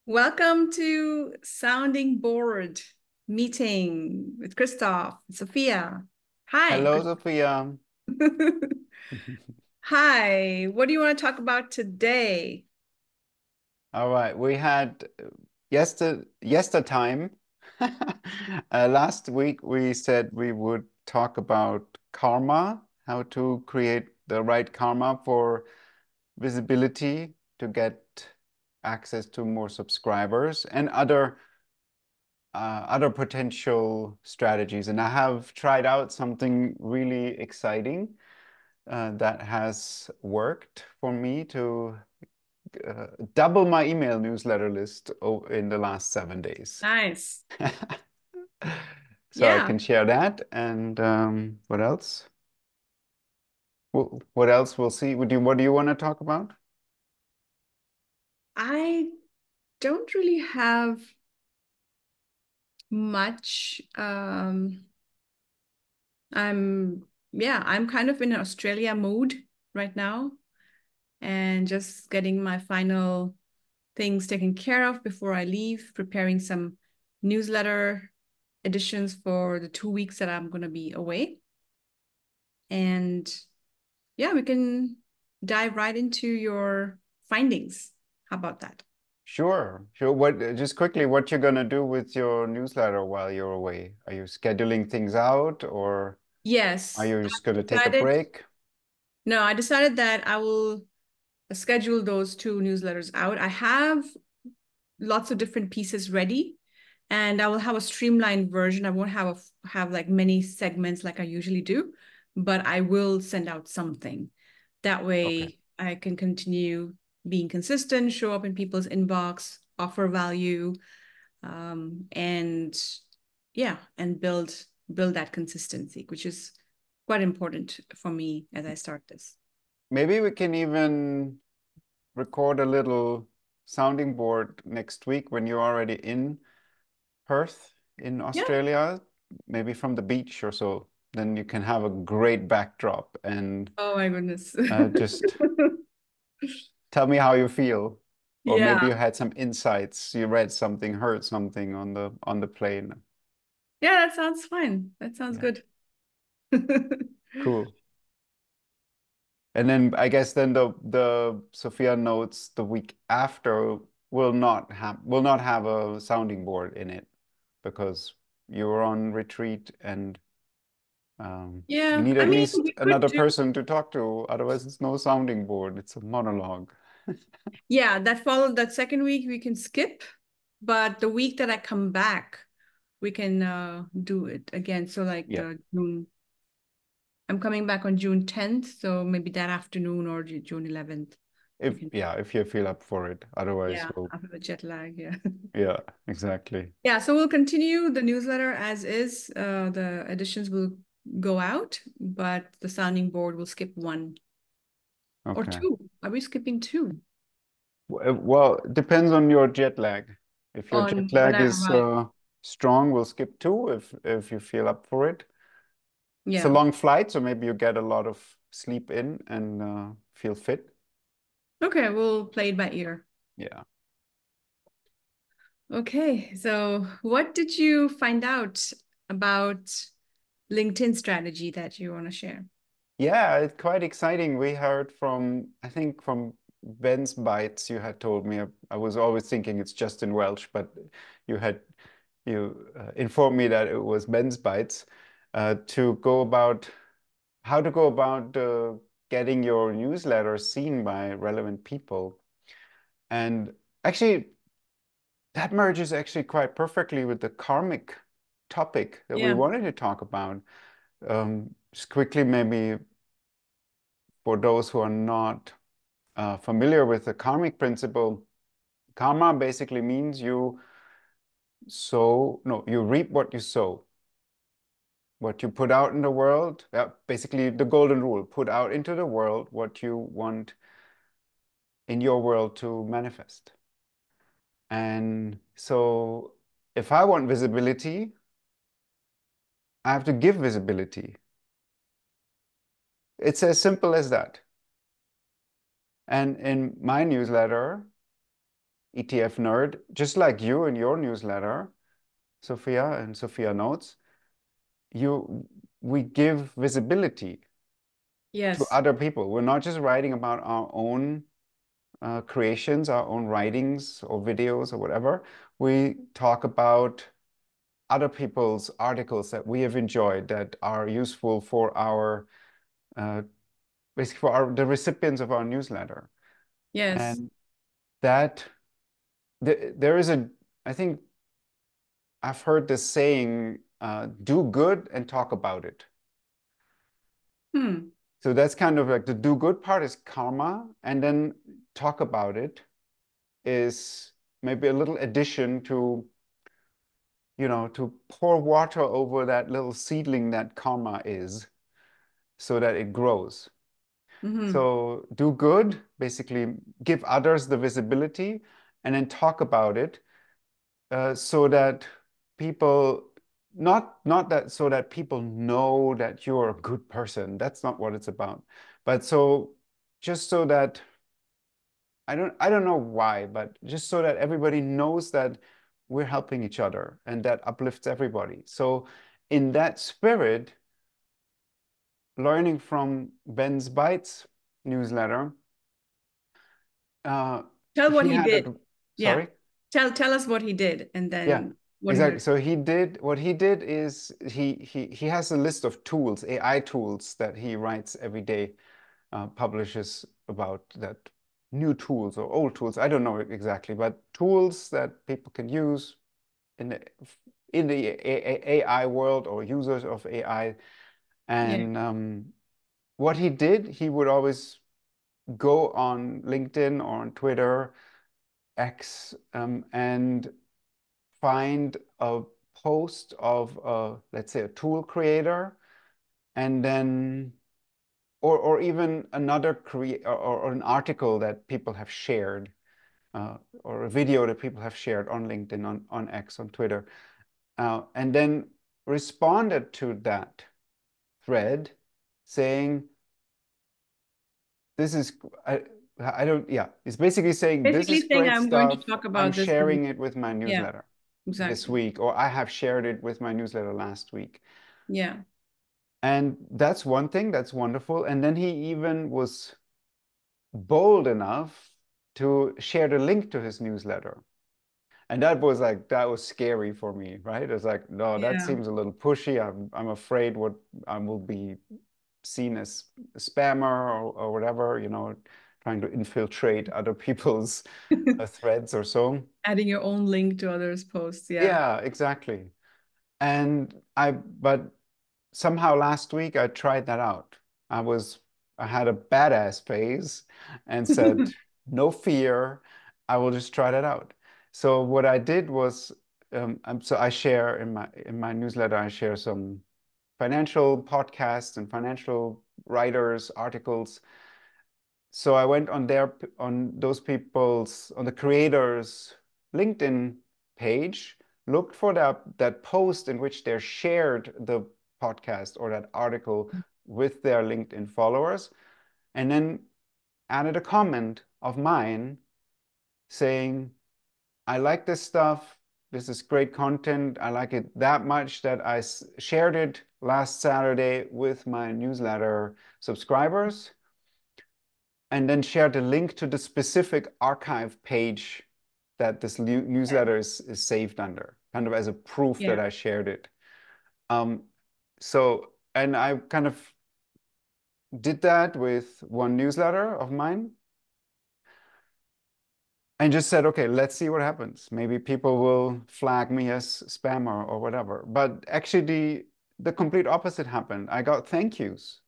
Welcome to Sounding Board meeting with Cristof and Sophia. Hi. Hello, Sophia. Hi. What do you want to talk about today? All right, we had yester time. Last week we said we would talk about karma, how to create the right karma for visibility to get access to more subscribers and other potential strategies. And I have tried out something really exciting that has worked for me to double my email newsletter list in the last 7 days. Nice. So I Yeah, can share that. And what else? What else we'll see? What do you want to talk about? I don't really have much. I'm kind of in Australia mode right now and just getting my final things taken care of before I leave, preparing some newsletter editions for the 2 weeks that I'm going to be away. And yeah, we can dive right into your findings. How about that? Sure, sure. Just quickly, what you're gonna do with your newsletter while you're away? Are you scheduling things out, or are Yes, you I just gonna take a decided. break? No, I decided that I will schedule those two newsletters out. I have lots of different pieces ready, and I will have a streamlined version. I won't have like many segments like I usually do, but I will send out something. That Okay. way I can continue being consistent, show up in people's inbox, offer value, and yeah, and build that consistency, which is quite important for me as I start this. Maybe we can even record a little sounding board next week when you're already in Perth in Yeah. Australia, maybe from the beach or so. Then you can have a great backdrop and Oh my goodness. just tell me how you feel. Or maybe Yeah. you had some insights, you read something, heard something on the plane. Yeah, that sounds fine. That sounds Yeah, good. cool. And then I guess then the Sophia notes the week after will not have a sounding board in it because you're on retreat and you Yeah, need I at mean, least we could another do. person to talk to. Otherwise, it's no sounding board. It's a monologue. Yeah, that second week we can skip, but the week that I come back, we can do it again. So like Yeah. the June, I'm coming back on June 10th, so maybe that afternoon or June 11th, we If can. yeah, if you feel up for it. Otherwise, Yeah, after the jet lag, yeah. yeah, exactly. Yeah, so we'll continue the newsletter as is. The editions will go out, but the sounding board will skip one or Okay. two. Are we skipping two? Well, it depends on your jet lag. If your jet On when lag I is arrive. strong, we'll skip two if you feel up for it. It's a Yeah. long flight, so maybe you get a lot of sleep in and feel fit. Okay, we'll play it by ear. Yeah. Okay, so what did you find out about LinkedIn strategy that you want to share? Yeah, it's quite exciting. We heard I think from Ben's Bites, you had told me. I was always thinking it's just in Welsh, but you had you informed me that it was Ben's Bites to go about how to go about getting your newsletter seen by relevant people. And actually, that merges actually quite perfectly with the karmic topic that we Yeah. wanted to talk about. Just quickly, maybe for those who are not familiar with the karmic principle, karma basically means you reap what you sow. What you put out in the world, basically the golden rule, put out into the world what you want in your world to manifest. And so if I want visibility, I have to give visibility. It's as simple as that. And in my newsletter, ETF Nerd, just like you in your newsletter, Sophia and SophiaNotes, we give visibility to Yes. other people. We're not just writing about our own creations, our own writings or videos or whatever. We talk about other people's articles that we have enjoyed that are useful for our uh, basically for the recipients of our newsletter. Yes. And that there is a, I think I've heard this saying, do good and talk about it. Hmm. So that's kind of like the do good part is karma, and then talk about it is maybe a little addition to, to pour water over that little seedling that karma is so that it grows. Mm-hmm. So do good, basically give others the visibility, and then talk about it so that people, not that so that people know that you're a good person. That's not what it's about. But so just so that I don't know why, but just so that everybody knows that we're helping each other and that uplifts everybody. So in that spirit, learning from Ben's Bites newsletter, Tell what he he had a, did. Yeah. sorry? Tell us what he did and Yeah, then what he exactly. did. So what he did is he has a list of tools, AI tools that he writes every day, publishes about that new tools or old tools. I don't know exactly, but tools that people can use in the AI world or users of AI. Yeah. And what he did, he would always go on LinkedIn or on Twitter, X, and find a post of, let's say, a tool creator, and then, or even another or an article that people have shared, or a video that people have shared on LinkedIn, on X, on Twitter, and then responded to that thread saying, this is, I don't, yeah, it's basically saying, this Basically is saying great I'm going to stuff. talk I'm about this in, sharing it with my yeah, newsletter this exactly. week, or I have shared it with my newsletter last week. Yeah. And that's one thing, that's wonderful. And then he even was bold enough to share the link to his newsletter. And that was like, that was scary for me, right? It was like, no, that Yeah. seems a little pushy. I'm afraid what I will be seen as a spammer or whatever, trying to infiltrate other people's threads or so. Adding your own link to others' posts. Yeah. Yeah, exactly. But somehow last week I tried that out. I had a badass phase and said, no fear, I will just try that out. So what I did was, so I share in my newsletter, I share some financial podcasts and financial writers, articles. So I went on on the creators' LinkedIn page, looked for that post in which they shared the podcast or that article with their LinkedIn followers, and then added a comment of mine saying, I like this stuff. This is great content. I like it that much that I shared it last Saturday with my newsletter subscribers, and then shared a link to the specific archive page that this newsletter is saved under, kind of as a proof that Yeah. I shared it. Um, and I kind of did that with one newsletter of mine and just said, okay, let's see what happens. Maybe people will flag me as spammer or whatever. But actually, the complete opposite happened. I got thank yous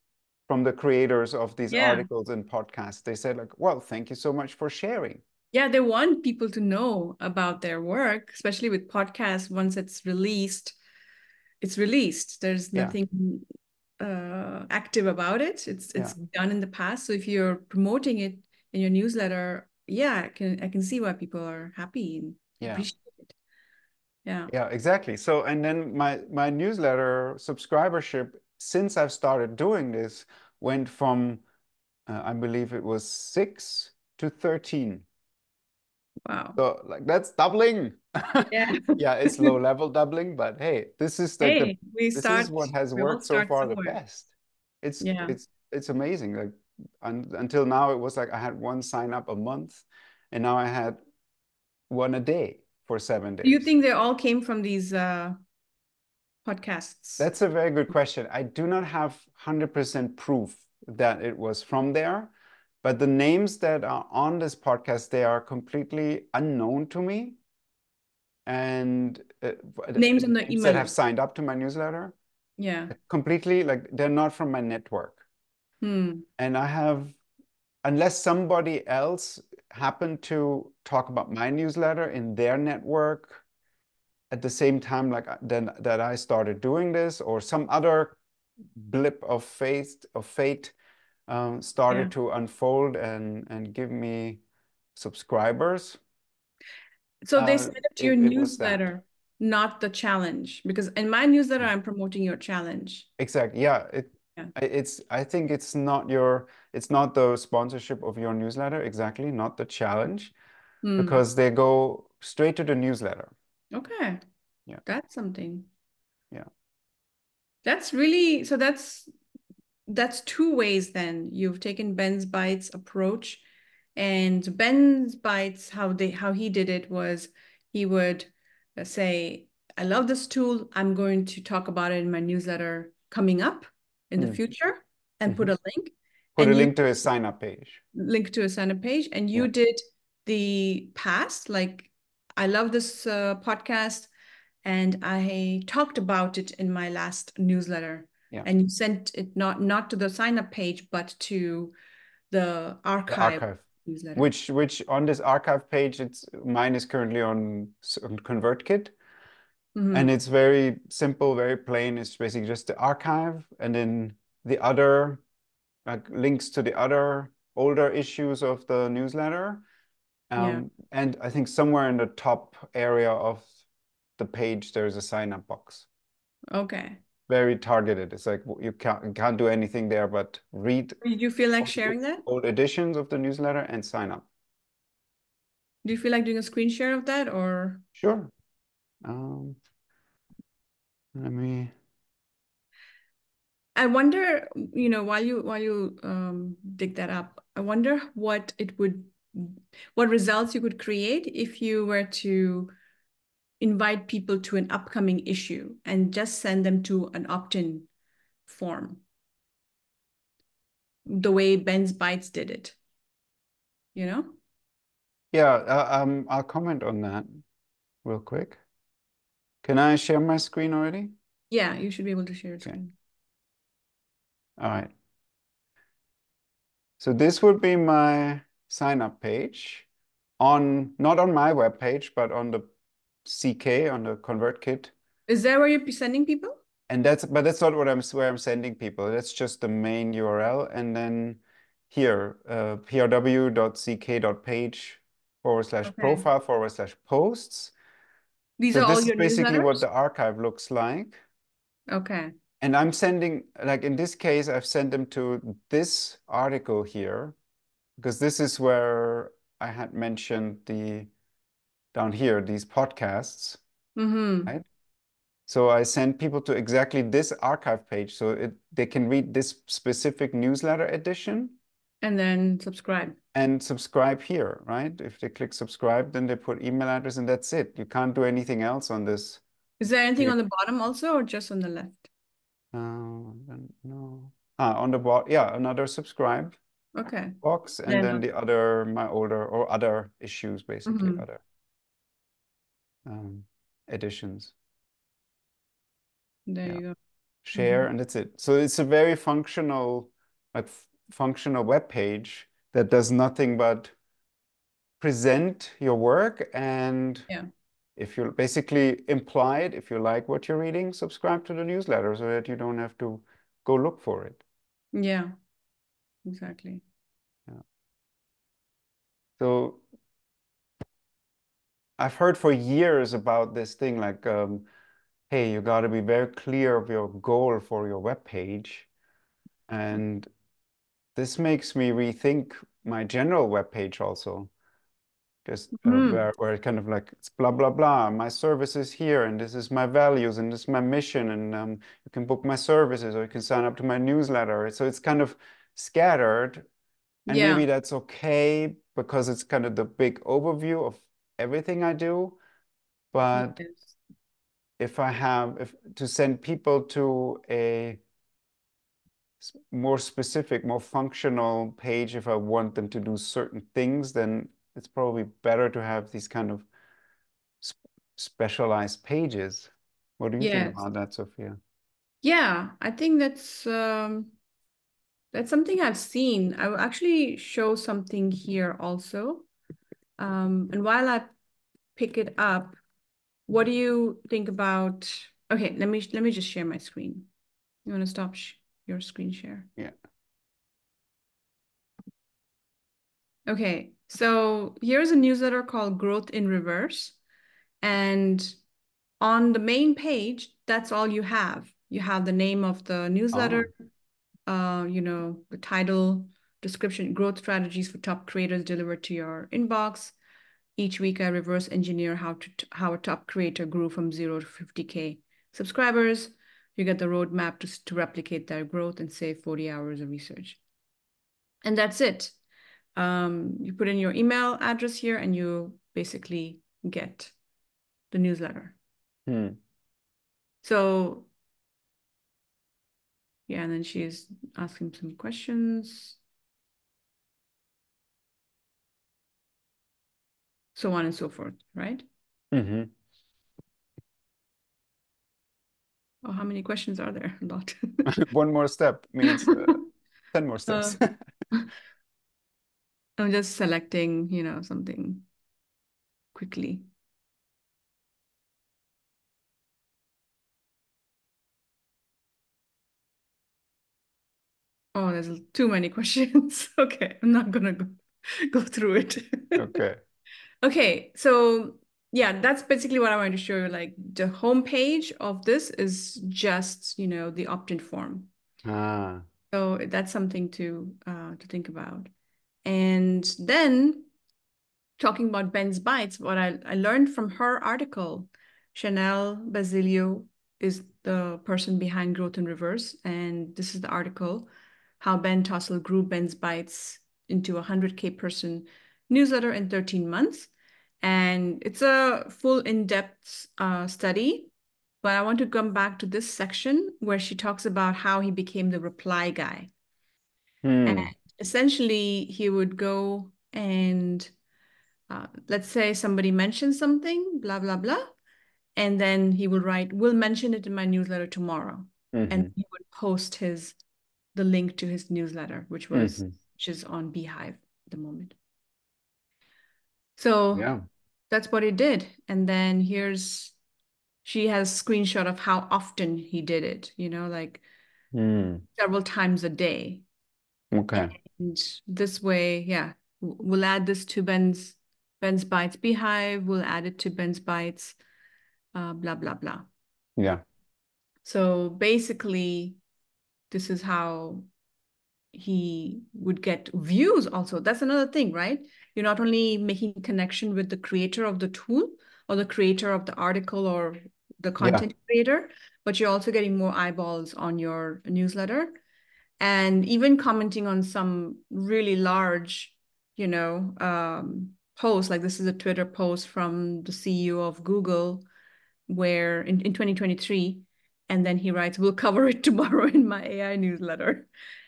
from the creators of these Yeah. articles and podcasts. They said, like, well, thank you so much for sharing. Yeah. They want people to know about their work, especially with podcasts. Once it's released, it's released. There's Yeah, nothing active about it. yeah, It's done in the past. So if you're promoting it in your newsletter, yeah, I can see why people are happy and yeah. appreciate it. Yeah. Yeah, exactly. So, and then my newsletter subscribership, since I've started doing this, went from I believe it was 6 to 13. Wow. So like that's doubling. Yeah. Yeah, it's low level doubling, but hey, this is like Hey, this is what has we all worked so start far the somewhere. best. It's Yeah. it's amazing. Like until now, it was like I had one sign up a month, and now I had one a day for seven Do you days. think they all came from these podcasts? That's a very good question. I do not have 100% proof that it was from there, but the names that are on this podcast, they are completely unknown to me. And Names on the names that email have list. signed up to my newsletter, Yeah. completely like they're not from my network. Hmm. And I have, unless somebody else happened to talk about my newsletter in their network at the same time, like then that I started doing this, or some other blip of fate Yeah. started to unfold and give me subscribers. So they signed up to your It was that. newsletter, not the challenge, because in my newsletter, I'm promoting your challenge. Exactly. Yeah. Yeah. I think it's not the sponsorship of your newsletter, exactly, not the challenge, Hmm. because they go straight to the newsletter. Okay. Yeah. That's something. Yeah. That's really, so that's two ways then. You've taken Ben's Bites approach, and Ben's Bites, how he did it was he would say, I love this tool. I'm going to talk about it in my newsletter coming up in the Mm. future and put Mhm. a link. Put a And you link to his sign up page. link to a sign up page, and you Yeah. did the past, like, I love this podcast, and I talked about it in my last newsletter. Yeah. And you sent it not to the sign up page, but to the The archive archive. newsletter. Which on this archive page, it's mine is currently on ConvertKit. And Hmm. it's very simple, very plain. It's basically just the archive and then the other like links to the other older issues of the newsletter. Yeah. And I think somewhere in the top area of the page, there's a sign up box. Okay. Very targeted. It's like you can't do anything there but read Did you feel like all the sharing that? old editions of the newsletter and sign up. Do you feel like doing a screen share of that, or? Sure. Um, let me. I wonder, while you dig that up, I wonder what results you could create if you were to invite people to an upcoming issue and just send them to an opt-in form, the way Ben's Bites did it, you know? Yeah, I'll comment on that real quick. Can I share my screen already? Yeah, you should be able to share a Okay. screen. All right. So this would be my sign up page on not on my web page, but on the CK on the ConvertKit. Is that where you're sending people? And that's not where I'm sending people. That's just the main URL. And then here, prw.ck.page Okay. /profile/posts. These So are all this is your basically what newsletters? the archive looks like. Okay. And I'm sending, like in this case, I've sent them to this article here, because this is where I had mentioned down here, these podcasts, Mm-hmm. right? So I send people to exactly this archive page so they can read this specific newsletter edition And then subscribe. and subscribe here, right? If they click subscribe, then they put email address and that's it. You can't do anything else on this Is there anything here. on the bottom also, or just on the left? No. On the bottom, yeah, another subscribe Okay. box, and Then, then the other, my older or other issues, basically, mhm. other editions. There Yeah. you go. Share, Mhm. and that's it. So it's a very functional, like functional web page that does nothing but present your work. And Yeah. if you basically imply it, if you like what you're reading, subscribe to the newsletter so that you don't have to go look for it. Yeah, exactly. Yeah. So I've heard for years about this thing like, hey, you got to be very clear of your goal for your web page. And this makes me rethink my general web page also. Just Hmm. where it kind of like it's blah blah blah. My service is here, and this is my values, and this is my mission, and you can book my services, or you can sign up to my newsletter. So it's kind of scattered, and Yeah. maybe that's okay because it's kind of the big overview of everything I do. But Yes. if I have if to send people to a more specific, more functional page, if I want them to do certain things, then it's probably better to have these kind of sp specialized pages. What do you think Yes. about that, Sophia? Yeah, I think that's something I've seen. I will actually show something here also. And while I pick it up, what do you think about? Okay, let me just share my screen. You want to stop sh your screen share? Yeah. Okay, so here's a newsletter called Growth in Reverse. And on the main page, that's all you have. You have the name of the newsletter, Oh. the title, description, growth strategies for top creators delivered to your inbox. Each week, I reverse engineer how a top creator grew from 0 to 50K subscribers. You get the roadmap to replicate their growth and save 40 hours of research. And that's it. You put in your email address here and you basically get the newsletter. Hmm. So yeah, and then she's asking some questions, so on and so forth, right? Mm-hmm. Oh, how many questions are there? A lot. One more step means 10 more Uh, steps. I'm just selecting, something quickly. Oh, there's too many questions. Okay, I'm not gonna go through it. Okay. Okay, so yeah, that's basically what I wanted to show you. Like the homepage of this is just, the opt-in form. Ah. So that's something to think about. And then talking about Ben's Bites, what I learned from her article, Chanel Basilio is the person behind Growth in Reverse. And this is the article, How Ben Tossell Grew Ben's Bites into a 100K person newsletter in 13 months. And it's a full in-depth study. But I want to come back to this section where she talks about how he became the reply guy. And Hmm. essentially, he would go and let's say somebody mentions something, blah, blah, blah. And then he will write, we'll mention it in my newsletter tomorrow. And Mm-hmm. he would post the link to his newsletter, Mm-hmm. which is on Beehive at the moment. So Yeah. that's what he did. And then she has a screenshot of how often he did it, like Hmm. several times a day. Okay. And this way, yeah, we'll add this to Ben's Bytes Beehive. We'll add it to Ben's Bytes, blah, blah, blah. Yeah. So basically, this is how he would get views also. That's another thing, right? You're not only making connection with the creator of the tool or the creator of the article or the Yeah. content creator, but you're also getting more eyeballs on your newsletter and even commenting on some really large, posts. Like this is a Twitter post from the CEO of Google where in 2023, and then he writes, we'll cover it tomorrow in my AI newsletter.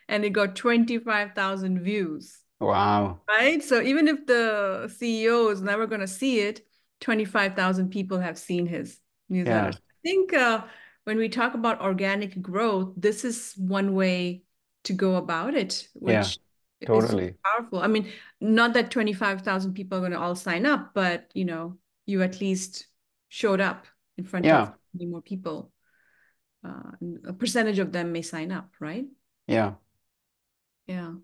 And it got 25,000 views, Wow. right? So even if the CEO is never going to see it, 25,000 people have seen his newsletter. Yeah. So I think when we talk about organic growth, this is one way to go about it, Yeah. which is super Totally. powerful. I mean, not that 25,000 people are going to all sign up, but you at least showed up in front of Yeah. many more people. And a percentage of them may sign up, right? Yeah. Yeah.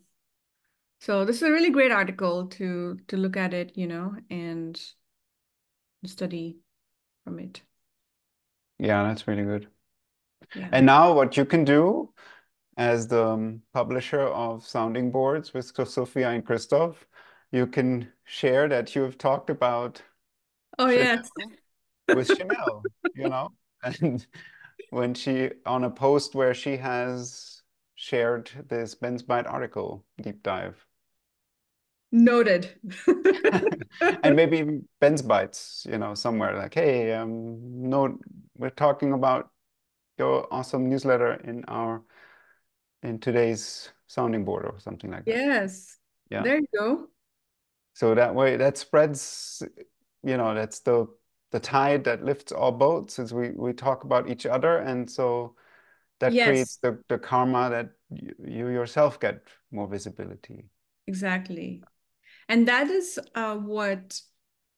So this is a really great article to look at it, and study from it. Yeah. That's really good. Yeah. And now what you can do as the publisher of sounding boards with Sophia and Cristof, you can share that you have talked about Oh, yes. Chanel with Chanel, you know, and when she on a post where she has shared this Ben's Bite article deep dive. Noted. And maybe even Ben's Bites, you know, somewhere like, hey, no, we're talking about your awesome newsletter in today's sounding board or something like that. Yes. Yeah. There you go. So that way that spreads, you know, that's the tide that lifts all boats as we talk about each other. And so that creates Yes, the karma that you yourself get more visibility. exactly. And that is what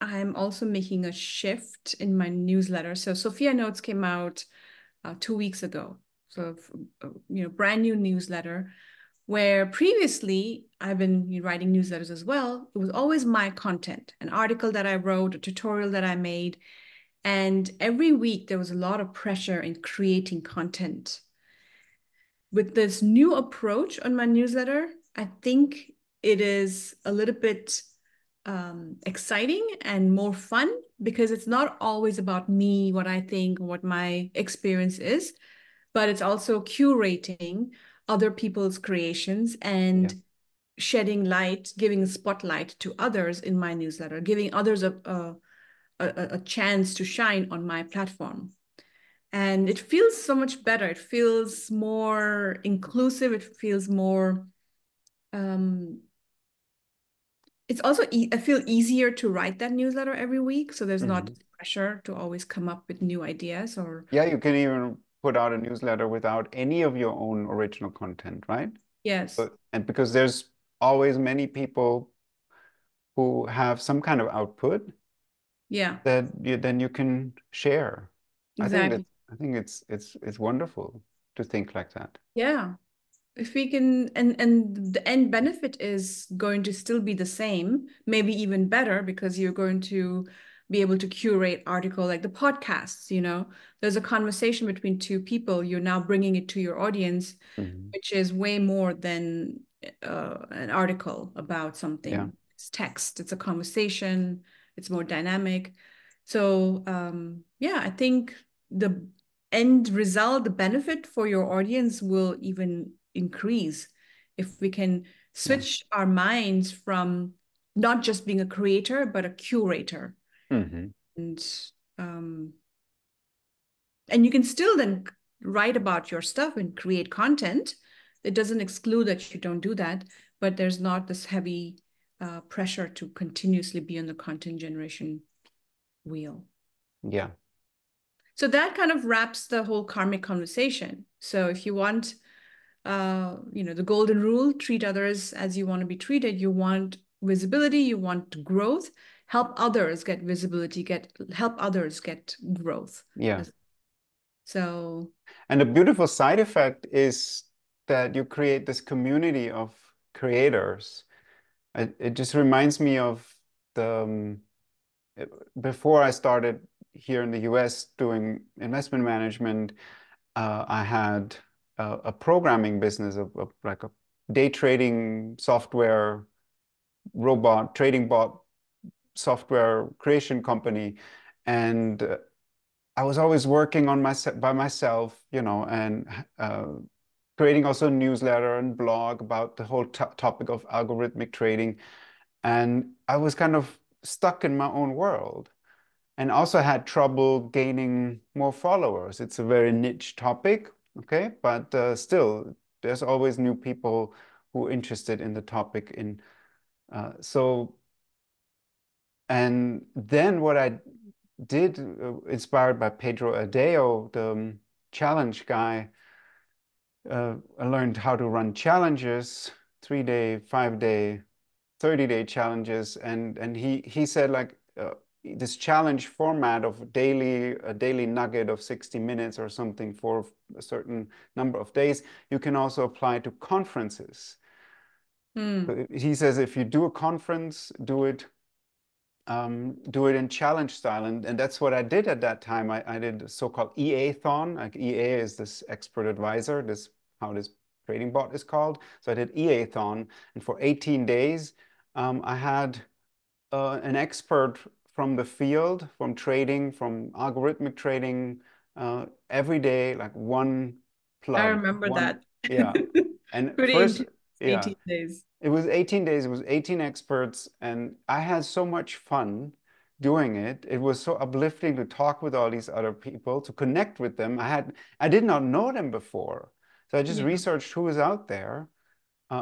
I'm also making a shift in my newsletter. So Sophia Notes came out 2 weeks ago. So, brand new newsletter where previously I've been writing newsletters as well. It was always my content, an article that I wrote, a tutorial that I made. And every week there was a lot of pressure in creating content. With this new approach on my newsletter, I think it is a little bit exciting and more fun because it's not always about me, what I think, what my experience is, but it's also curating other people's creations Yeah. and shedding light, giving a spotlight to others in my newsletter, giving others a chance to shine on my platform. And it feels so much better. It feels more inclusive. It feels more, um, it's also, I feel easier to write that newsletter every week. So there's not Mhm. pressure to always come up with new ideas or, Yeah, you can even put out a newsletter without any of your own original content, right? yes. And because there's always many people who have some kind of output Yeah, that then you can share. exactly. I think it's wonderful to think like that. Yeah. If we can, and the end benefit is going to still be the same, maybe even better, because you're going to be able to curate article like the podcasts, there's a conversation between two people, you're now bringing it to your audience, Mhm. which is way more than an article about Yeah. something. It's text, it's a conversation, it's more dynamic. So yeah, I think the end result, the benefit for your audience will even increase if we can Yeah. switch our minds from not just being a creator, but a curator. Hmm. And um, and you can still then write about your stuff and create content. It doesn't exclude that you don't do that, but there's not this heavy pressure to continuously be on the content generation wheel. Yeah. So that kind of wraps the whole karmic conversation. So if you want, the golden rule, treat others as you want to be treated. You want visibility, you want growth, help others get visibility, help others get growth. Yeah. So And the beautiful side effect is that you create this community of creators. It just reminds me of the before I started here in the US doing investment management, I had a programming business of like a day trading software robot, trading bot software creation company. And I was always working on by myself, you know, and creating also a newsletter and blog about the whole topic of algorithmic trading. And I was kind of stuck in my own world and also had trouble gaining more followers. It's a very niche topic, okay? But still, there's always new people who are interested in the topic. So, and then what I did, inspired by Pedro Adeo, the challenge guy, I learned how to run challenges, 3-day, 5-day, 30-day challenges, and he said like this challenge format of a daily nugget of 60 minutes or something for a certain number of days, you can also apply to conferences. He says if you do a conference, do it in challenge style. And that's what I did at that time. I did a so-called EA-thon. Like EA is this expert advisor, how this trading bot is called. So I did EA-thon. And for 18 days, I had an expert from the field, from trading, from algorithmic trading, every day, like one I plug, remember one, that. yeah. And Pretty first, intense, yeah, 18 days. it was 18 days, it was 18 experts, and I had so much fun doing it. It was so uplifting to talk with all these other people, to connect with them. I did not know them before. So I just Yeah. researched who was out there,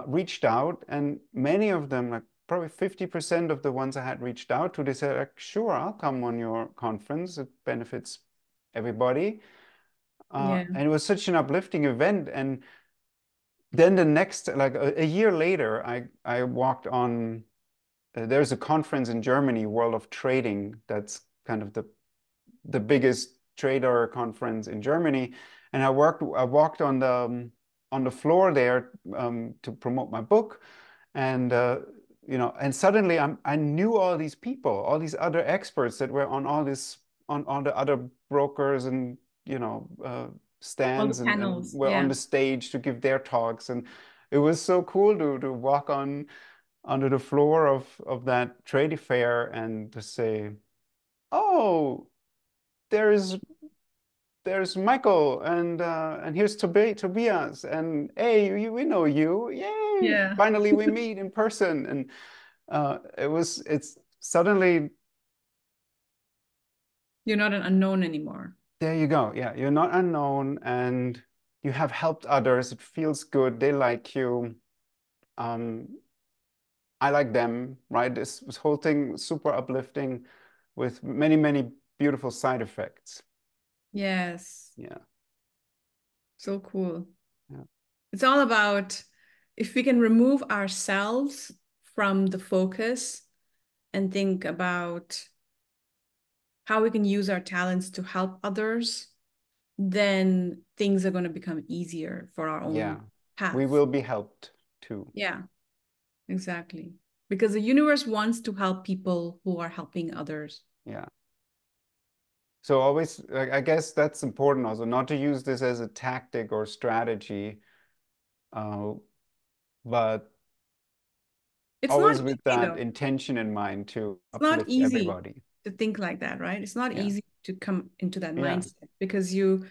reached out, and many of them, like probably 50% of the ones I had reached out to, they said, like, sure, I'll come on your conference. It benefits everybody. Yeah. And it was such an uplifting event. And then the next, like a year later, I walked on, there's a conference in Germany, World of Trading, that's kind of the biggest trader conference in Germany. And I walked on the floor there, to promote my book. And and suddenly I knew all these people, all these other experts that were on all the other brokers and All the stands, and panels. were on Yeah. the stage to give their talks. And it was so cool to walk on onto the floor of that trade fair and to say, oh, there's Michael, and here's Tobias, and hey, we know you, yay! Yeah. Finally, we meet in person. And it's suddenly, You're not an unknown anymore. there you go. Yeah, you're not unknown, and you have helped others. It feels good. They like you. Um, I like them, right? This whole thing super uplifting, with many, many beautiful side effects. Yes. Yeah, So cool. yeah, It's all about if we can remove ourselves from the focus and think about how we can use our talents to help others, then things are going to become easier for our yeah. own We path. will be helped too. Yeah, exactly. Because the universe wants to help people who are helping others. Yeah. So always, like, I guess that's important also, not to use this as a tactic or strategy, uh, but It's not always with easy that though. intention in mind to It's not uplift easy everybody. to think like that, right? It's not Yeah, easy to come into that yeah, mindset because you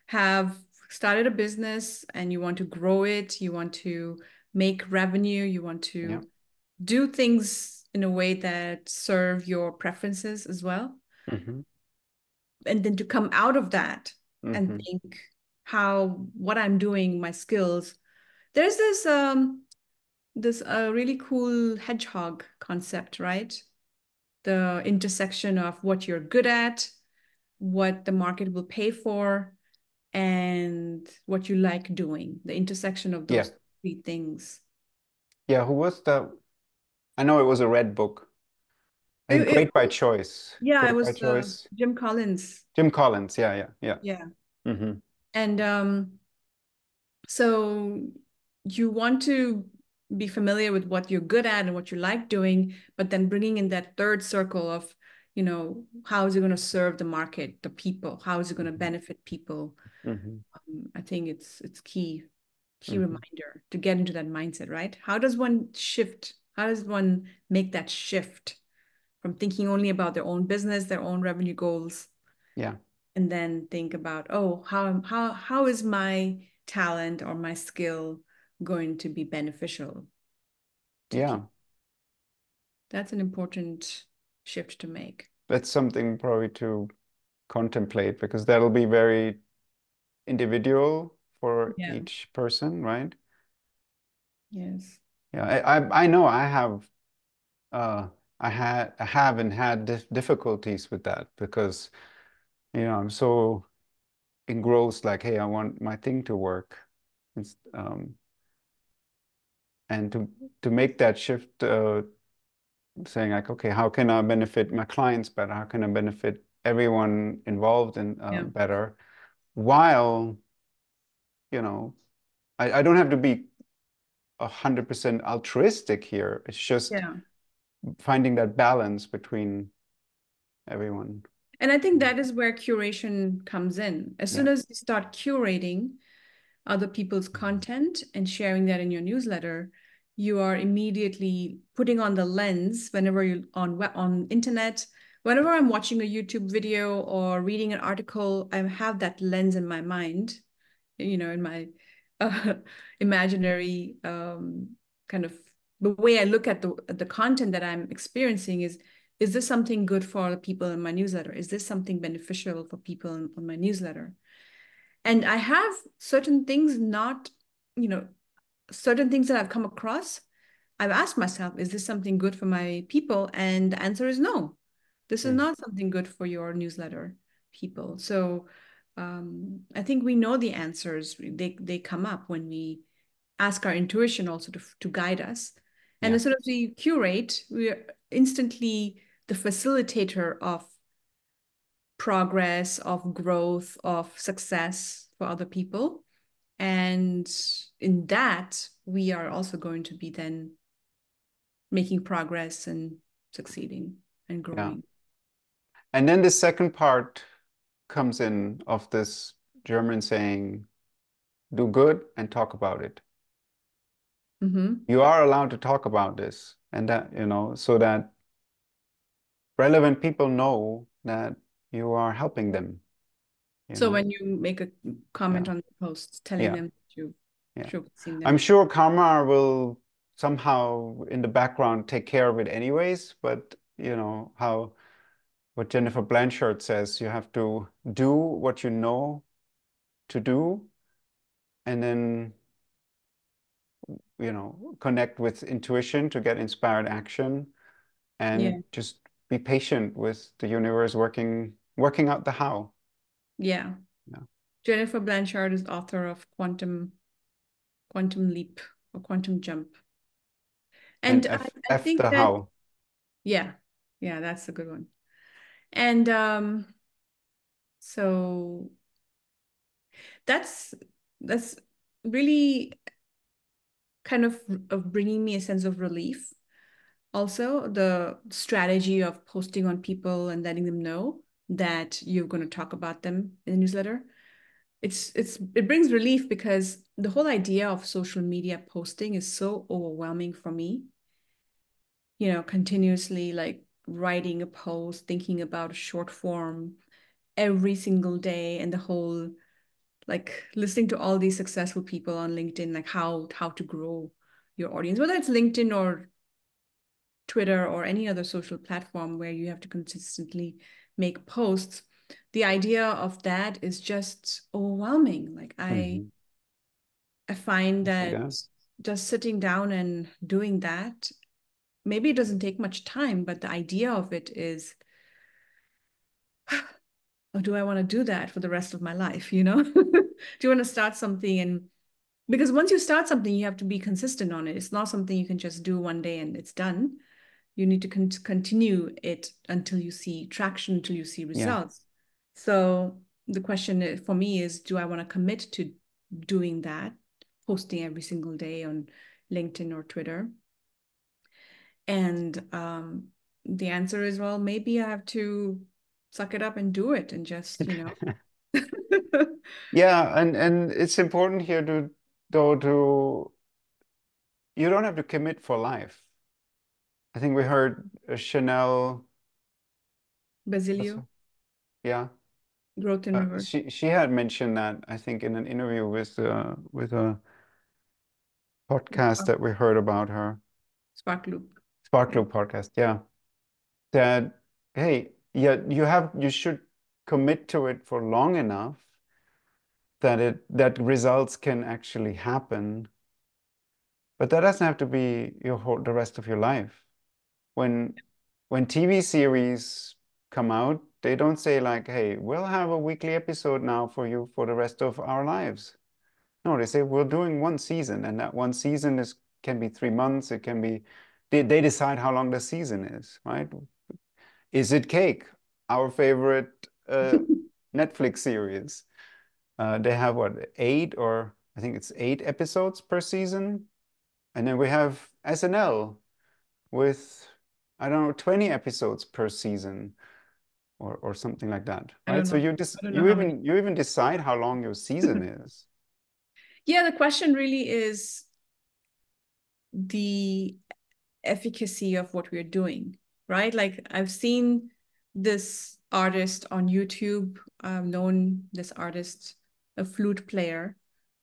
have started a business and you want to grow it, you want to make revenue, you want yeah. to do things in a way that serve your preferences as well. Mm-hmm, And then to come out of that and mm-hmm. think how what I'm doing, my skills. There's this really cool hedgehog concept, right? The intersection of what you're good at, what the market will pay for, and what you like doing, the intersection of Yeah, those three things. yeah. Who was that? I know it was a red book. I think It Great by Choice. yeah, it Great by was Choice. Jim Collins. Jim Collins. Yeah, yeah, yeah. Yeah. Mm-hmm, And so you want to be familiar with what you're good at and what you like doing, but then bringing in that third circle of, how is it going to serve the market, the people? How is it going to mm-hmm, benefit people? mm-hmm, I think it's key mm-hmm. reminder to get into that mindset, right? How does one shift? How does one make that shift from thinking only about their own business, their own revenue goals, Yeah, and then think about, oh, how is my talent or my skill going to be beneficial to yeah. people? That's an important shift to make. That's something probably to contemplate, because that'll be very individual for Yeah. each person, right? Yes. Yeah, I know uh I haven't had difficulties with that, because I'm so engrossed, like, hey, I want my thing to work. It's, and to make that shift, saying like, okay, how can I benefit my clients better? How can I benefit everyone involved in, Yeah. better, while you know I don't have to be 100% altruistic here. It's just Yeah. finding that balance between everyone. And I think that is where curation comes in. As Yeah. soon as you start curating other people's content and sharing that in your newsletter, you are immediately putting on the lens whenever you're on internet. Whenever I'm watching a YouTube video or reading an article, I have that lens in my mind, in my uh, imaginary kind of the way I look at the content that I'm experiencing is this something good for the people in my newsletter? Is this something beneficial for people on my newsletter? And I have certain things certain things that I've come across. I've asked myself, is this something good for my people? And the answer is no. This is Mm. not something good for your newsletter people. So I think we know the answers. They come up when we ask our intuition also to guide us. And Yeah. as soon as we curate, we're instantly the facilitator of progress, of growth, of success for other people. And in that, we are also going to be then making progress and succeeding and Yeah. growing. And then the second part comes in of this German saying, do good and talk about it. Mm-hmm. You are allowed to talk about this, and that, so that relevant people know that you are helping them, you So know? when you make a comment Yeah. on the post telling Yeah. them that you've Yeah. showcasing I'm them. sure karma will somehow in the background take care of it anyways, but how what Jennifer Blanchard says, you have to do what you know to do and then connect with intuition to get inspired action and Yeah. just be patient with the universe working out the how. Yeah. Yeah. Jennifer Blanchard is author of Quantum Leap or Quantum Jump. And And I F think the that, how. yeah, yeah, that's a good one. And so that's that's really kind of bringing me a sense of relief. Also, the strategy of posting on people and letting them know that you're going to talk about them in the newsletter. It brings relief because the whole idea of social media posting is so overwhelming for me. Continuously like writing a post, thinking about a short form every single day, and the whole like listening to all these successful people on LinkedIn, like how to grow your audience, whether it's LinkedIn or Twitter or any other social platform where you have to consistently make posts. The idea of that is just overwhelming. Like I Mhm. I find I see that that. just sitting down and doing that, maybe it doesn't take much time, but the idea of it is, oh, do I want to do that for the rest of my life? Do you want to start something? And because once you start something, you have to be consistent on it. It's not something you can just do one day and it's done. You need to continue it until you see traction, until you see Yeah. results. So the question for me is, do I want to commit to doing that, posting every single day on LinkedIn or Twitter? And the answer is, well, maybe I have to suck it up and do it and just, Yeah, and it's important here to you don't have to commit for life. I think we heard Chanel, what's Basilio, her- yeah, growth in reverse, she had mentioned that I think in an interview with a podcast that we heard about her, spark loop. Spark Yeah. Loop podcast, yeah, that hey, yeah, you should commit to it for long enough that results can actually happen, but that doesn't have to be the rest of your life. When when TV series come out, they don't say like, "Hey, we'll have a weekly episode now for you for the rest of our lives." No, they say we're doing one season, and that one season is can be 3 months. It can be they decide how long the season is, right? Is it Cake? Our favorite Netflix series. They have what, eight or I think it's 8 episodes per season. And then we have SNL with, I don't know, 20 episodes per season or something like that, I right? don't So know. you just I don't know how many. you even decide how long your season is. Yeah, the question really is, the efficacy of what we're doing, right? Like I've seen this artist on YouTube. I've known this artist, a flute player,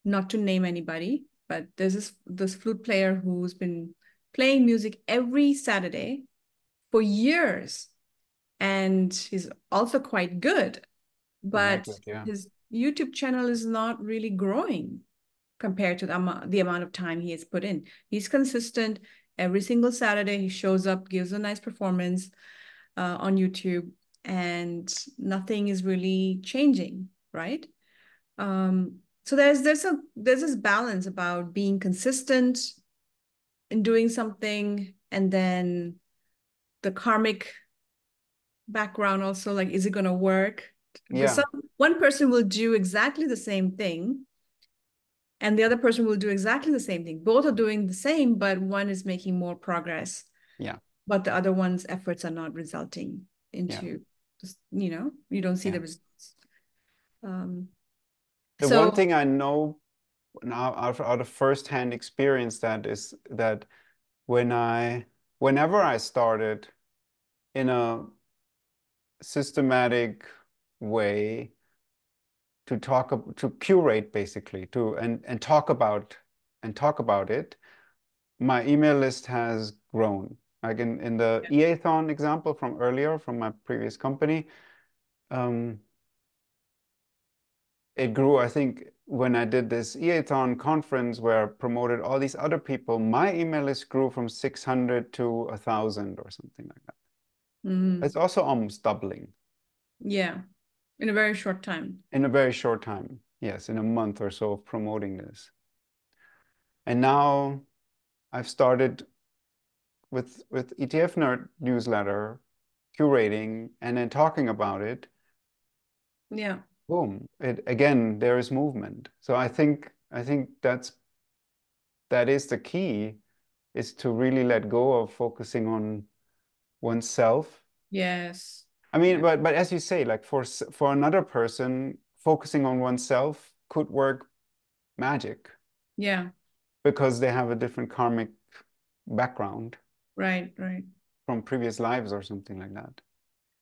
not to name anybody, but there's this flute player who's been playing music every Saturday for years. And he's also quite good, Very but good, yeah. his YouTube channel is not really growing compared to the amount of time he has put in. He's consistent. Every single Saturday, he shows up, gives a nice performance on YouTube, and nothing is really changing, right? So there's this balance about being consistent in doing something, and then the karmic background also, like, is it going to work? Because Yeah, one person will do exactly the same thing and the other person will do exactly the same thing. Both are doing the same, but one is making more progress, yeah, but the other one's efforts are not resulting yeah, into, you don't see yeah. the results. Um, The one so thing I know now out of firsthand experience that is that when whenever I started in a systematic way to curate basically and talk about it, my email list has grown. Like in the EA-thon example from earlier from my previous company, um, it grew. I think when I did this EA-thon conference where I promoted all these other people, my email list grew from 600 to 1,000 or something like that. It's also almost doubling yeah, in a very short time. in a very short time. Yes, in a month or so of promoting this. And now I've started with ETF Nerd Newsletter, curating and then talking about it. Yeah, Boom! It again, there is movement. So I think that is the key, is to really let go of focusing on oneself. yes, I mean, yeah, but as you say, like for another person, focusing on oneself could work magic yeah, because they have a different karmic background right. from previous lives or something like that.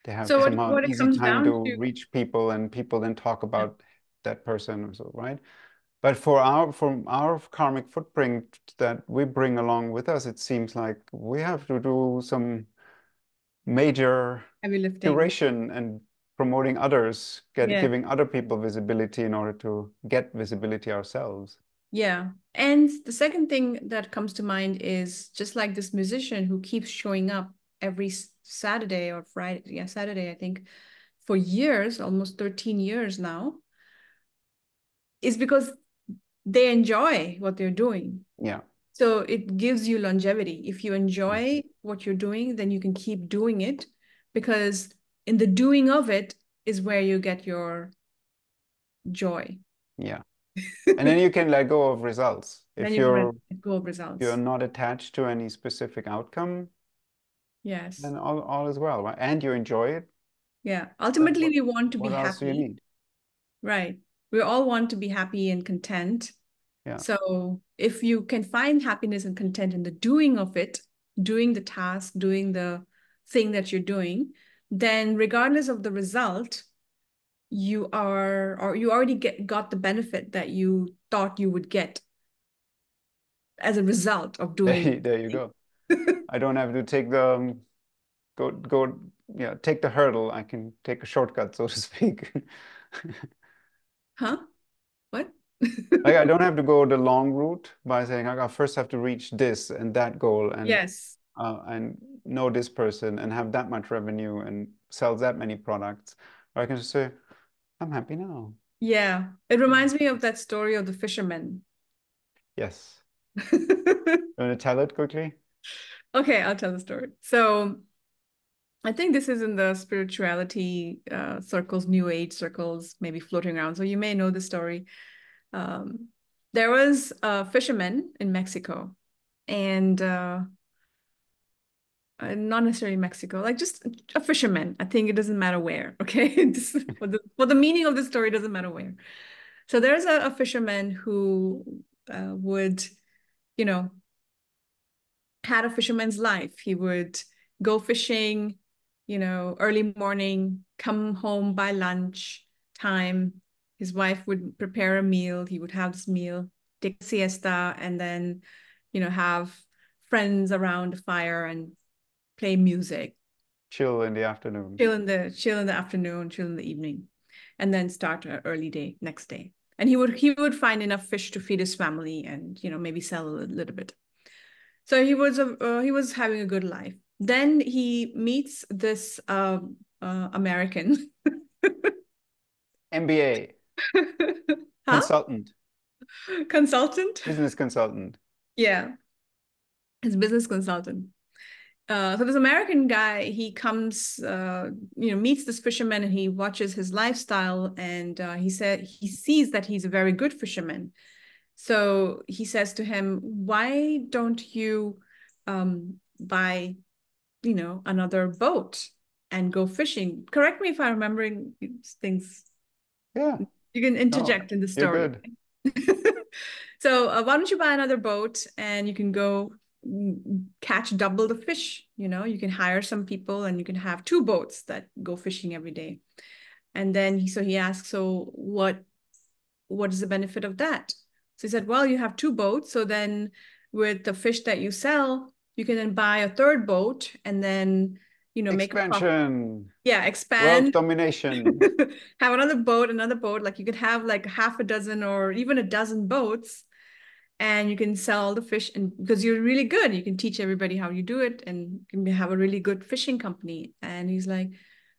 They have So somehow an what it easy comes time down to to, reach people and people then talk yeah, about that person or so, right? But from our karmic footprint that we bring along with us, it seems like we have to do some major heavy lifting. curation and promoting others, Yeah. giving other people visibility in order to get visibility ourselves. Yeah. And the second thing that comes to mind is just like this musician who keeps showing up every Saturday or Friday. Yeah, Saturday, I think, for years, almost 13 years now, is because they enjoy what they're doing. Yeah. So it gives you longevity. If you enjoy what you're doing, then you can keep doing it, because in the doing of it is where you get your joy. Yeah. And then you can let go of results. Then If you can you're let go of you're results. not attached to any specific outcome, Yes. then all is well, right? And you enjoy it, Yeah. then Ultimately, we want to be what else do you happy, need? right? We all want to be happy and content. Yeah. So if you can find happiness and content in the doing of it, doing the task, doing the thing that you're doing, then regardless of the result, you already got the benefit that you thought you would get as a result of doing There you go. it. I don't have to take the go yeah, take the hurdle. I can take a shortcut, so to speak. Huh? What? Like I don't have to go the long route by saying I first have to reach this and that goal Yes. and know this person and have that much revenue and sell that many products. Or I can just say, I'm happy now. Yeah. It reminds me of that story of the fisherman. Yes. You want to tell it quickly? Okay, I'll tell the story. So I think this is in the spirituality circles, new age circles, maybe floating around. So you may know the story. Um, there was a fisherman in Mexico, and not necessarily Mexico, like just a fisherman. I think it doesn't matter where. Okay, for the meaning of the story, it doesn't matter where. So there's a fisherman who would, you know, had a fisherman's life. He would go fishing, early morning, come home by lunch time. His wife would prepare a meal. He would have this meal, take a siesta, and then, have friends around the fire and play music. Chill in the afternoon. Chill in the afternoon, chill in the evening, and then start an early day next day. And he would find enough fish to feed his family and maybe sell a little bit. So he was having a good life. Then he meets this American MBA. huh? Consultant. Consultant. Business consultant. Yeah, his business consultant. So this American guy, he comes, meets this fisherman, and he watches his lifestyle, and he sees that he's a very good fisherman. So he says to him, "Why don't you buy, another boat and go fishing?" Correct me if I'm remembering things. Yeah. You can interject No, in the you're story. good. So why don't you buy another boat and you can go catch double the fish? You can hire some people and you can have two boats that go fishing every day. And then he asked, "So what is the benefit of that?" So he said, "Well, you have two boats. So then with the fish that you sell, you can then buy a third boat and then, make a profit." Expansion. Yeah, World expand. domination. Have another boat. Like you could have like half a dozen or even a dozen boats, and you can sell all the fish, and because you're really good, you can teach everybody how you do it, and you can have a really good fishing company. And he's like,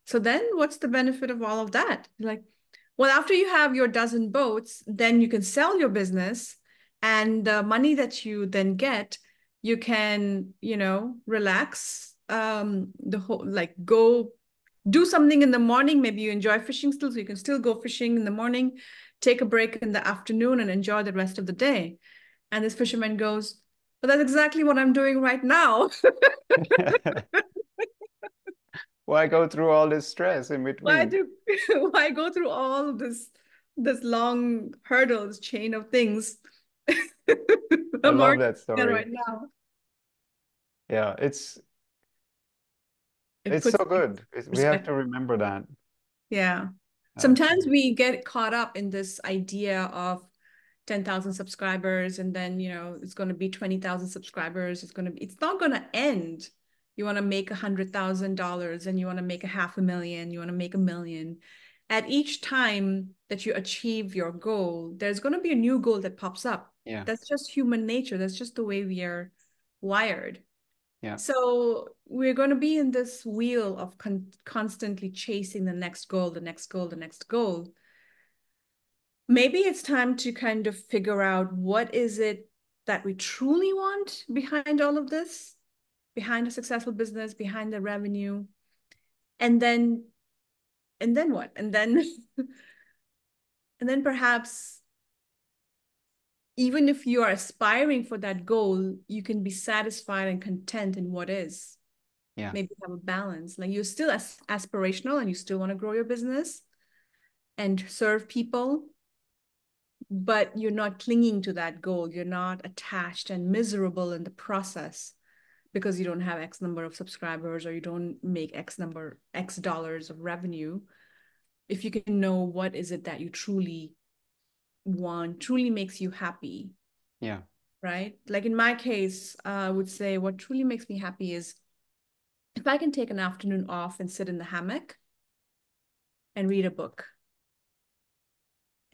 "So then what's the benefit of all of that?" He's like, "Well, after you have your dozen boats, then you can sell your business, and the money that you then get, you can, relax, the whole, like, go do something in the morning. Maybe you enjoy fishing still, so you can still go fishing in the morning, take a break in the afternoon, and enjoy the rest of the day." And this fisherman goes, "But that's exactly what I'm doing right now." Why go through all this stress in Why between? do why go through all of this long hurdles, chain of things? I I'm love already that there story. right now. Yeah, It it's puts so things good. in We have to perspective. remember that. Yeah. So, Sometimes we get caught up in this idea of 10,000 subscribers, and then, it's going to be 20,000 subscribers. It's not going to end. You want to make $100,000 and you want to make $500,000, you want to make $1 million. At each time that you achieve your goal, there's going to be a new goal that pops up. yeah, That's just human nature. That's just the way we are wired. yeah, So we're going to be in this wheel of constantly chasing the next goal, the next goal, the next goal. Maybe it's time to kind of figure out what is it that we truly want behind all of this, behind a successful business, behind the revenue, and then what? And then and then perhaps even if you are aspiring for that goal, you can be satisfied and content in what is. yeah, Maybe have a balance. Like you're still aspirational and you still want to grow your business and serve people, but you're not clinging to that goal. You're not attached and miserable in the process because you don't have X number of subscribers or you don't make X dollars of revenue. If you can know what is it that you truly want, truly makes you happy, yeah. right? Like in my case, I would say what truly makes me happy is if I can take an afternoon off and sit in the hammock and read a book.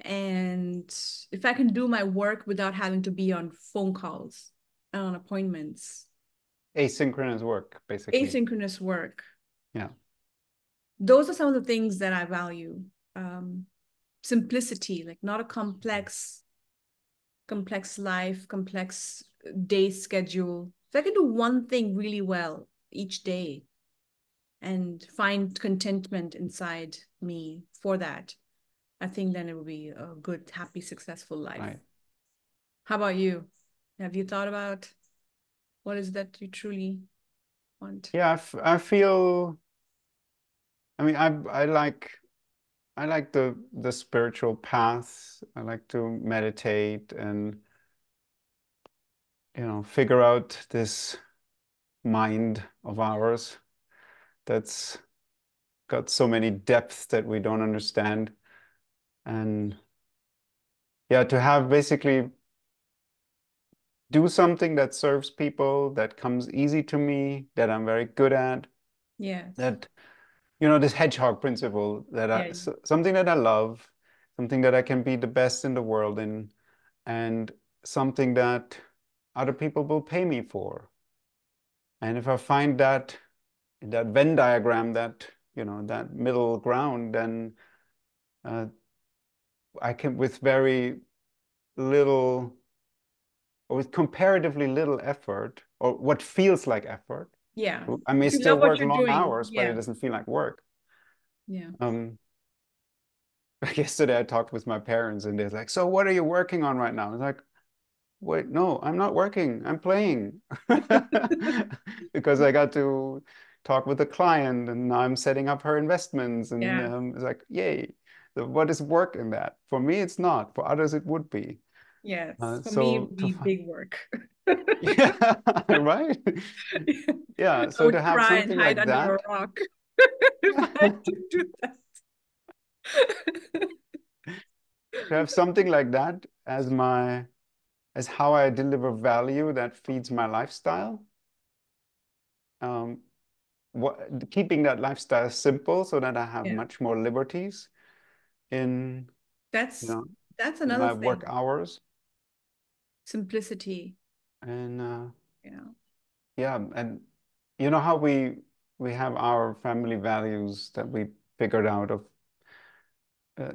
And if I can do my work without having to be on phone calls and on appointments, Asynchronous work, basically. asynchronous work, Yeah, those are some of the things that I value. Simplicity, like not a complex life, complex day schedule. If I can do one thing really well each day and find contentment inside me for that, I think then it will be a good, happy, successful life. right. How about you? Have you thought about what is that you truly want? Yeah, I feel, I mean, I like the spiritual path. I like to meditate and, figure out this mind of ours that's got so many depths that we don't understand. And yeah, to have basically do something that serves people, that comes easy to me, that I'm very good at, Yes. that, this hedgehog principle, that Yeah. something that I love, something that I can be the best in the world in, and something that other people will pay me for. And if I find that in that Venn diagram, that middle ground, then uh, I can, with very little, or with comparatively little effort, or what feels like effort, Yeah. I may If you still love what work you're long doing. hours, but it Yeah. doesn't feel like work. Yeah. Yesterday I talked with my parents and they're like, so what are you working on right now? I was like, wait, no, I'm not working. I'm playing. Because I got to talk with the client and now I'm setting up her investments. And Yeah. it's like, yay. So what is work in that? For me, it's not. For others, it would be. Yes. For me, it So would to be find, big work. yeah, right? Yeah, I so to would have cry and something hide like under a that, rock if I had to do that. to have something like that as how I deliver value that feeds my lifestyle. Um, keeping that lifestyle simple so that I have Yeah. much more liberties in you That's know that's in another my work thing. hours. Simplicity. And Yeah. yeah, and you know how we have our family values that we figured out of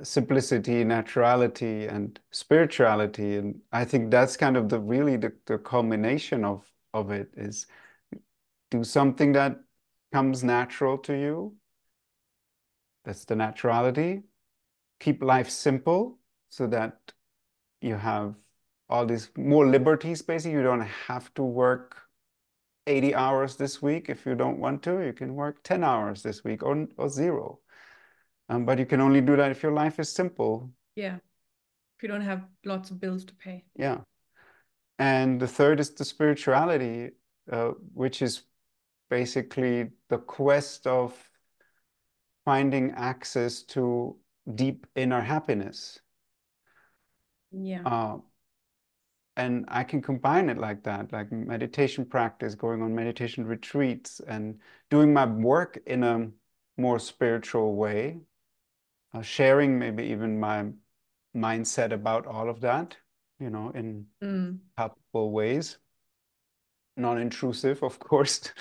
simplicity, naturality, and spirituality. And I think that's kind of the culmination of it is do something that comes natural to you. That's the naturality. Keep life simple so that you have all these more liberties, basically. You don't have to work 80 hours this week if you don't want to. You can work 10 hours this week or zero. But you can only do that if your life is simple. Yeah. If you don't have lots of bills to pay. Yeah. And the third is the spirituality, which is basically the quest of finding access to deep inner happiness. Yeah. Uh, and I can combine it like that, like meditation practice, going on meditation retreats, and doing my work in a more spiritual way, sharing maybe even my mindset about all of that, in Mm. helpful ways, non-intrusive, of course.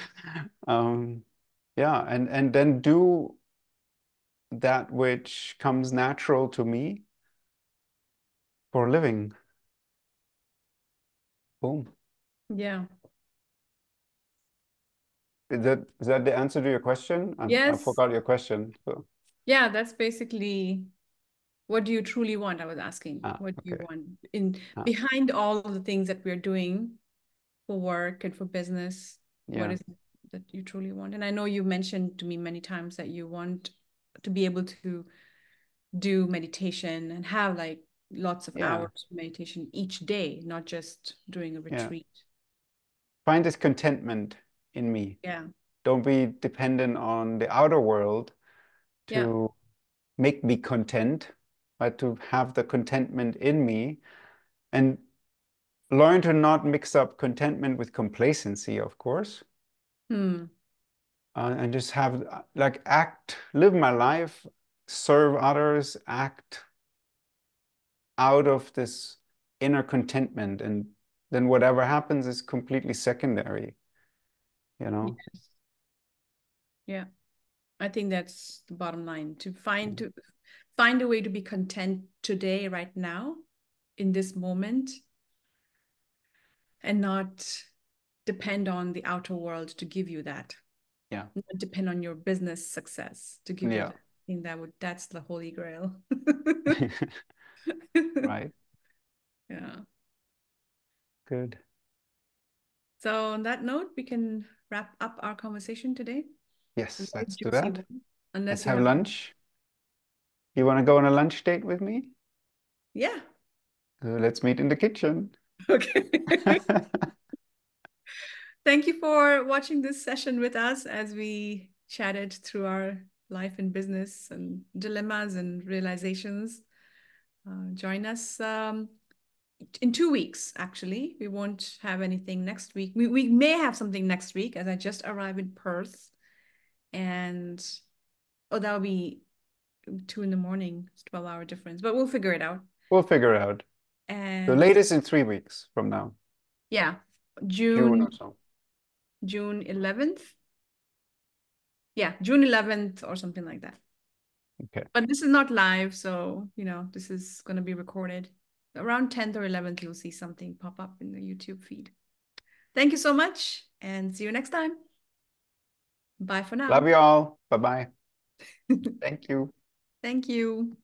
Yeah, and then do that which comes natural to me for a living. Boom. Yeah. Is that the answer to your question? I Yes. forgot your question. So. Yeah, that's basically what do you truly want? I was asking. What do you Okay. want in Ah, behind all of the things that we're doing for work and for business? What yeah. is it that you truly want? And I know you mentioned to me many times that you want to be able to do meditation and have like lots of Yeah. hours of meditation each day, not just during a Yeah. retreat. Find this contentment in me. Yeah. Don't be dependent on the outer world Yeah. to make me content, but to have the contentment in me and learn to not mix up contentment with complacency, of course. Hmm. And just have like live my life, serve others, act out of this inner contentment. And then whatever happens is completely secondary, you know? Yes. Yeah. I think that's the bottom line to find a way to be content today, right now, in this moment, and not depend on the outer world to give you that. Yeah. Not depend on your business success to give you Yeah. that. I think that's the holy grail. Right. Yeah. Good. So on that note, we can wrap up our conversation today. A Yes, very let's do juicy that. one. Let's Unless you have have, lunch. You want to go on a lunch date with me? yeah. Let's meet in the kitchen. Okay. Thank you for watching this session with us as we chatted through our life and business and dilemmas and realizations. Join us in 2 weeks, actually. We won't have anything next week. We may have something next week as I just arrived in Perth. And that'll be 2 in the morning. It's 12-hour difference, but we'll figure it out. We'll figure it out. The And latest in 3 weeks from now. yeah, June or so. June 11th. Yeah, June 11th or something like that. Okay. But this is not live, so this is going to be recorded. Around 10th or 11th, you'll see something pop up in the YouTube feed. Thank you so much, and see you next time. Bye for now. Love you all. Bye-bye. Thank you. Thank you.